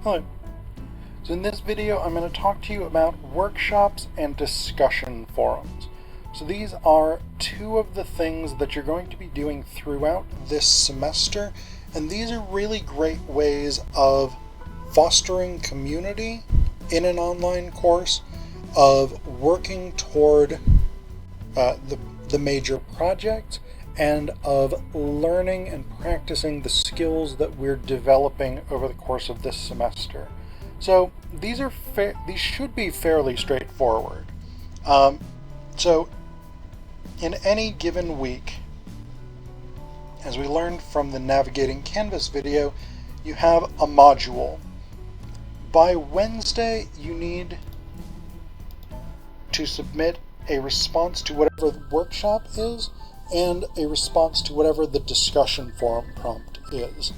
Hello. So in this video I'm going to talk to you about workshops and discussion forums. So these are two of the things that you're going to be doing throughout this semester, and these are really great ways of fostering community in an online course, of working toward the major project, and of learning and practicing the skills that we're developing over the course of this semester. So these should be fairly straightforward. So in any given week, as we learned from the Navigating Canvas video, you have a module. By Wednesday, you need to submit a response to whatever the workshop is and a response to whatever the discussion forum prompt is.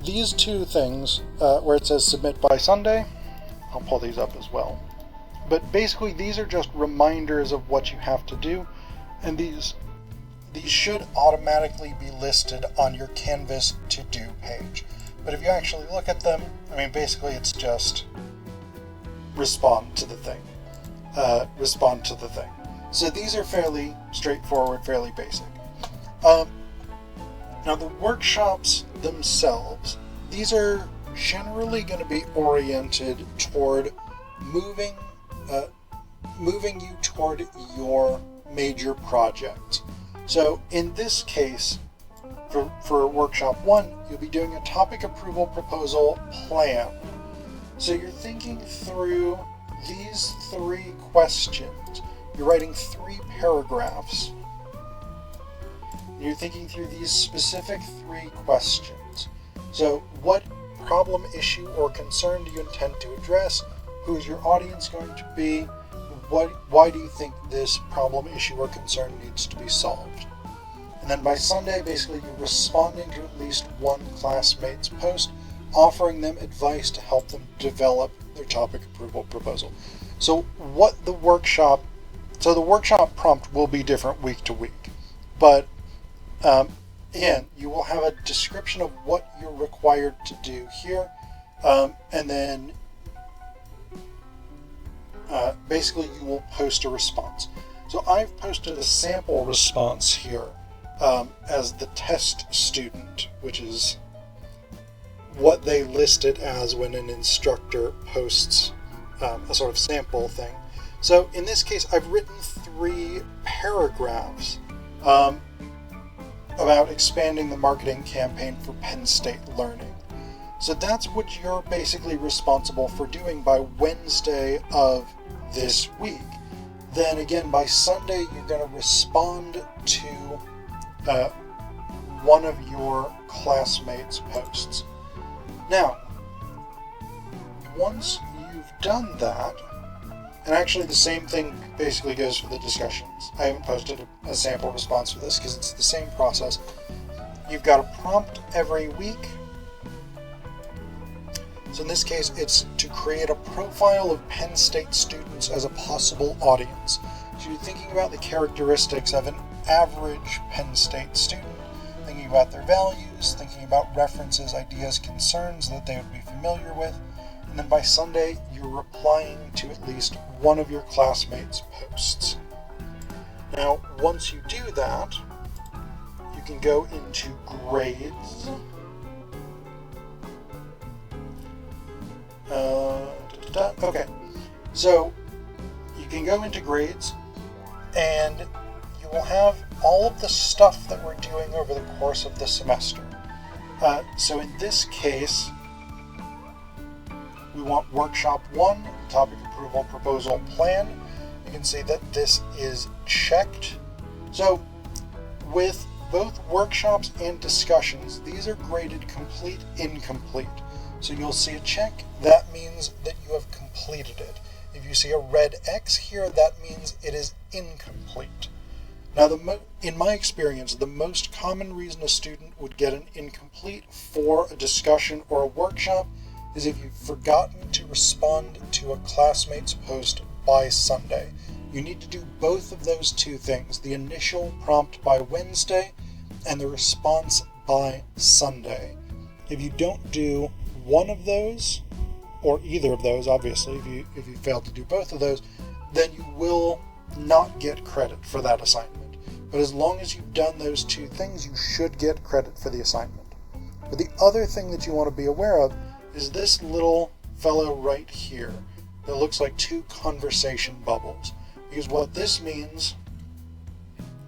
These two things, where it says submit by Sunday, I'll pull these up as well. But basically these are just reminders of what you have to do, and these should automatically be listed on your Canvas to-do page. But if you actually look at them, I mean, basically it's just respond to the thing. Respond to the thing. So these are fairly straightforward, fairly basic. Now the workshops themselves, these are generally going to be oriented toward moving you toward your major project. So in this case, for workshop 1, you'll be doing a topic approval proposal plan. So you're thinking through these 3 questions. You're writing 3 paragraphs. You're thinking through these specific 3 questions. So what problem, issue, or concern do you intend to address? Who is your audience going to be? Why do you think this problem, issue, or concern needs to be solved? And then by Sunday, basically you're responding to at least one classmate's post, offering them advice to help them develop their topic approval proposal. So the workshop prompt will be different week to week, but again, you will have a description of what you're required to do here, and then basically you will post a response. So I've posted a sample response here as the test student, which is what they list it as when an instructor posts a sort of sample thing. So in this case, I've written 3 paragraphs about expanding the marketing campaign for Penn State Learning. So that's what you're basically responsible for doing by Wednesday of this week. Then again, by Sunday, you're going to respond to one of your classmates' posts. Now, once you've done that, and actually the same thing basically goes for the discussions. I haven't posted a sample response for this because it's the same process. You've got a prompt every week. So in this case, it's to create a profile of Penn State students as a possible audience. So you're thinking about the characteristics of an average Penn State student, thinking about their values, thinking about references, ideas, concerns that they would be familiar with. And then by Sunday, you're replying to at least one of your classmates' posts. Now, once you do that, you can go into grades. Okay, so you can go into grades, and you will have all of the stuff that we're doing over the course of the semester. So in this case, we want workshop 1, topic approval proposal plan. You can see that this is checked. So with both workshops and discussions, these are graded complete, incomplete. So you'll see a check, that means that you have completed it. If you see a red X here, that means it is incomplete. Now, in my experience, the most common reason a student would get an incomplete for a discussion or a workshop is if you've forgotten to respond to a classmate's post by Sunday. You need to do both of those 2 things, the initial prompt by Wednesday and the response by Sunday. If you don't do one of those, or either of those, obviously, if you fail to do both of those, then you will not get credit for that assignment. But as long as you've done those two things, you should get credit for the assignment. But the other thing that you want to be aware of is this little fellow right here that looks like two conversation bubbles. Because what this means,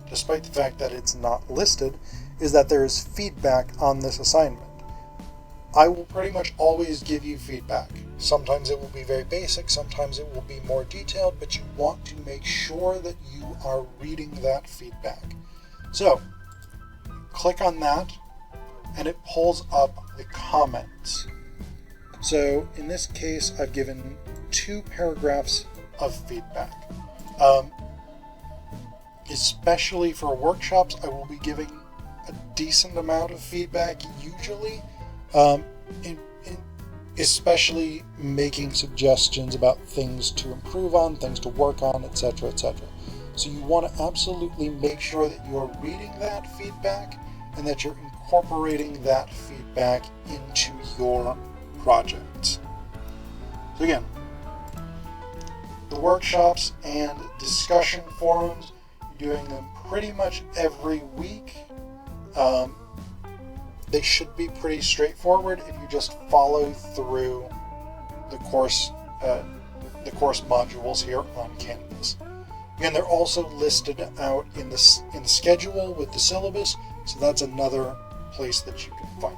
despite the fact that it's not listed, is that there is feedback on this assignment. I will pretty much always give you feedback. Sometimes it will be very basic, sometimes it will be more detailed, but you want to make sure that you are reading that feedback. So, click on that, and it pulls up the comments. So, in this case, I've given 2 paragraphs of feedback. Especially for workshops, I will be giving a decent amount of feedback usually. Especially making suggestions about things to improve on, things to work on, etc., etc. So you want to absolutely make sure that you are reading that feedback and that you're incorporating that feedback into your projects. So again, the workshops and discussion forums, you're doing them pretty much every week. They should be pretty straightforward if you just follow through the course modules here on Canvas. Again, they're also listed out in the schedule with the syllabus, so that's another place that you can find